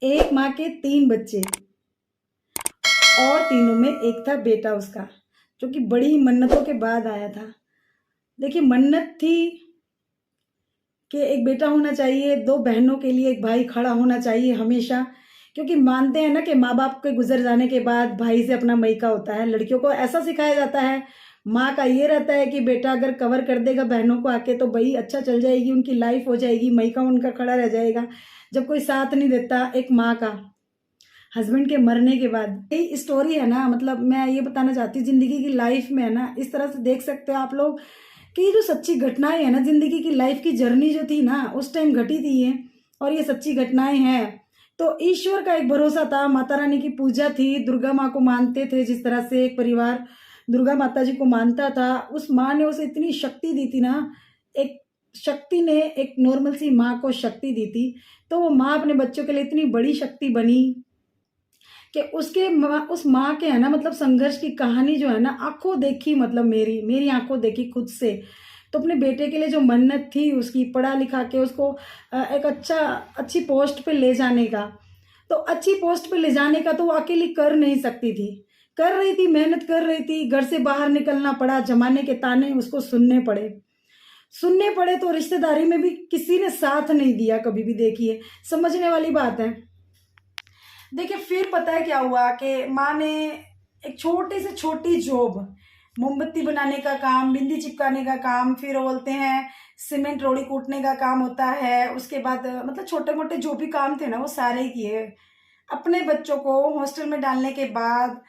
एक माँ के 3 बच्चे और तीनों में एक था बेटा उसका, जो कि बड़ी मन्नतों के बाद आया था। देखिए, मन्नत थी कि एक बेटा होना चाहिए, 2 बहनों के लिए एक भाई खड़ा होना चाहिए हमेशा, क्योंकि मानते हैं ना कि माँ बाप के गुजर जाने के बाद भाई से अपना मईका होता है। लड़कियों को ऐसा सिखाया जाता है, माँ का ये रहता है कि बेटा अगर कवर कर देगा बहनों को आके तो भाई अच्छा चल जाएगी, उनकी लाइफ हो जाएगी, मईका उनका खड़ा रह जाएगा। जब कोई साथ नहीं देता एक माँ का हस्बैंड के मरने के बाद, यही स्टोरी है ना। मतलब मैं ये बताना चाहती हूँ, जिंदगी की लाइफ में है ना, इस तरह से देख सकते हो आप लोग कि ये जो सच्ची घटनाएं है ना, जिंदगी की लाइफ की जर्नी जो थी ना उस टाइम घटी थी ये, और ये सच्ची घटनाएं हैं। तो ईश्वर का एक भरोसा था, माता रानी की पूजा थी, दुर्गा माँ को मानते थे। जिस तरह से एक परिवार दुर्गा माता जी को मानता था, उस माँ ने उसे इतनी शक्ति दी थी ना, एक शक्ति ने एक नॉर्मल सी माँ को शक्ति दी थी। तो वो माँ अपने बच्चों के लिए इतनी बड़ी शक्ति बनी कि उस माँ के है ना, मतलब संघर्ष की कहानी जो है ना, आंखों देखी, मतलब मेरी आंखों देखी खुद से। तो अपने बेटे के लिए जो मन्नत थी उसकी, पढ़ा लिखा के उसको एक अच्छी पोस्ट पे ले जाने का, तो अच्छी पोस्ट पे ले जाने का तो वो अकेली कर नहीं सकती थी, कर रही थी, मेहनत कर रही थी, घर से बाहर निकलना पड़ा, जमाने के ताने उसको सुनने पड़े। तो रिश्तेदारी में भी किसी ने साथ नहीं दिया कभी भी। देखिए, समझने वाली बात है। देखिए, फिर पता है क्या हुआ कि माँ ने एक छोटी से छोटी जॉब, मोमबत्ती बनाने का काम, बिंदी चिपकाने का काम, फिर बोलते हैं सीमेंट रोड़ी कूटने का काम होता है, उसके बाद मतलब छोटे मोटे जो भी काम थे ना वो सारे किए। अपने बच्चों को हॉस्टल में डालने के बाद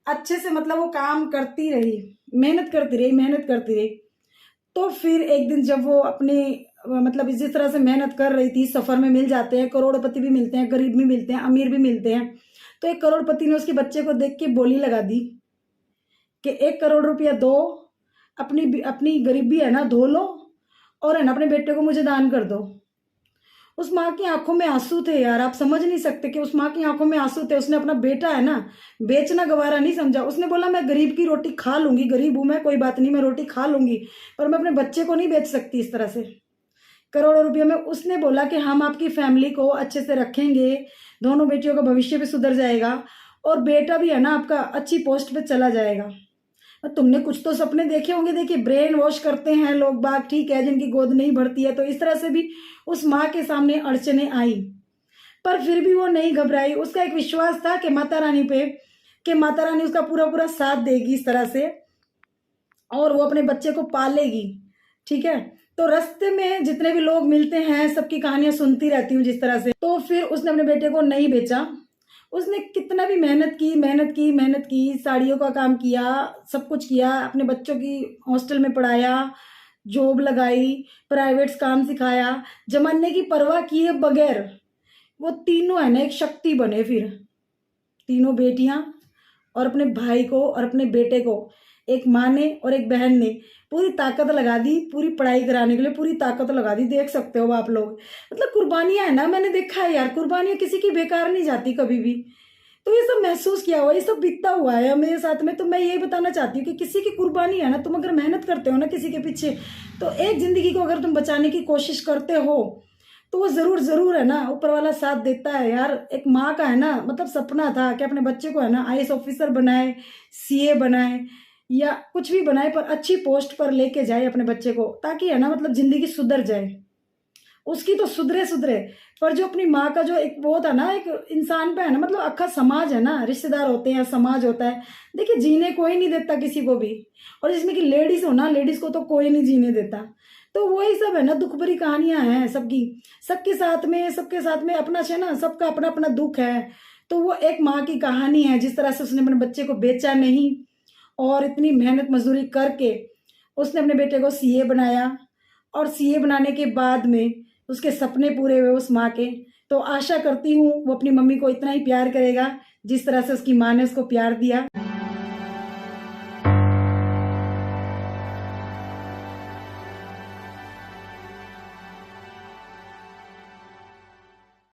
अच्छे से मतलब वो काम करती रही, मेहनत करती रही। तो फिर एक दिन जब वो अपनी मतलब जिस तरह से मेहनत कर रही थी, सफर में मिल जाते हैं, करोड़पति भी मिलते हैं, गरीब भी मिलते हैं, अमीर भी मिलते हैं। तो एक करोड़पति ने उसके बच्चे को देख के बोली लगा दी कि 1 करोड़ रुपया दो, अपनी अपनी गरीबी है ना धो लो, और है ना अपने बेटे को मुझे दान कर दो। उस माँ की आंखों में आंसू थे यार, आप समझ नहीं सकते कि उस माँ की आंखों में आंसू थे। उसने अपना बेटा है ना बेचना गवारा नहीं समझा। उसने बोला मैं गरीब की रोटी खा लूंगी, गरीब हूं मैं, कोई बात नहीं, मैं रोटी खा लूंगी, पर मैं अपने बच्चे को नहीं बेच सकती इस तरह से। करोड़ों रुपये में उसने बोला कि हम आपकी फैमिली को अच्छे से रखेंगे, दोनों बेटियों का भविष्य भी सुधर जाएगा, और बेटा भी है ना आपका अच्छी पोस्ट पे चला जाएगा। तुमने कुछ तो सपने देखे होंगे। देखिए, ब्रेन वॉश करते हैं लोग बाग, ठीक है, जिनकी गोद नहीं भरती है। तो इस तरह से भी उस माँ के सामने अड़चने आई, पर फिर भी वो नहीं घबराई। उसका एक विश्वास था कि माता रानी पे, कि माता रानी उसका पूरा पूरा साथ देगी इस तरह से, और वो अपने बच्चे को पालेगी। ठीक है, तो रास्ते में जितने भी लोग मिलते हैं सबकी कहानियां सुनती रहती हूँ जिस तरह से। तो फिर उसने अपने बेटे को नहीं बेचा। उसने कितना भी मेहनत की, साड़ियों का काम किया, सब कुछ किया, अपने बच्चों की हॉस्टल में पढ़ाया, जॉब लगाई, प्राइवेट्स काम सिखाया, जमाने की परवाह किए बगैर वो तीनों है ना एक शक्ति बने। फिर तीनों बेटियां और अपने भाई को और अपने बेटे को, एक माँ ने और एक बहन ने पूरी ताकत लगा दी, पूरी पढ़ाई कराने के लिए पूरी ताकत लगा दी। देख सकते हो आप लोग, मतलब कुर्बानियां है ना, मैंने देखा है यार, कुर्बानियां किसी की बेकार नहीं जाती कभी भी। तो ये सब महसूस किया हुआ, ये सब बीतता हुआ है मेरे साथ में। तो मैं यही बताना चाहती हूँ कि किसी की कुर्बानी है ना, तुम अगर मेहनत करते हो ना किसी के पीछे, तो एक जिंदगी को अगर तुम बचाने की कोशिश करते हो तो वो जरूर जरूर है ना ऊपर वाला साथ देता है यार। एक माँ का है ना मतलब सपना था कि अपने बच्चे को है ना आईएएस ऑफिसर बनाए, सीए बनाए, या कुछ भी बनाए, पर अच्छी पोस्ट पर लेके जाए अपने बच्चे को, ताकि है ना मतलब जिंदगी सुधर जाए उसकी, तो सुधरे सुधरे। पर जो अपनी माँ का जो एक वो था ना, एक इंसान पे है ना, मतलब अक्खा समाज है ना, रिश्तेदार होते हैं, समाज होता है। देखिए, जीने कोई नहीं देता किसी को भी, और जिसमें कि लेडीज हो ना, लेडीज को तो कोई नहीं जीने देता। तो वही सब है ना, दुख भरी कहानियां हैं सबकी, सबके साथ में अपना से ना, सबका अपना अपना दुख है। तो वो एक माँ की कहानी है, जिस तरह से उसने अपने बच्चे को बेचा नहीं, और इतनी मेहनत मजदूरी करके उसने अपने बेटे को सीए बनाया, और सीए बनाने के बाद में उसके सपने पूरे हुए उस माँ के। तो आशा करती हूँ वो अपनी मम्मी को इतना ही प्यार करेगा जिस तरह से उसकी माँ ने उसको प्यार दिया।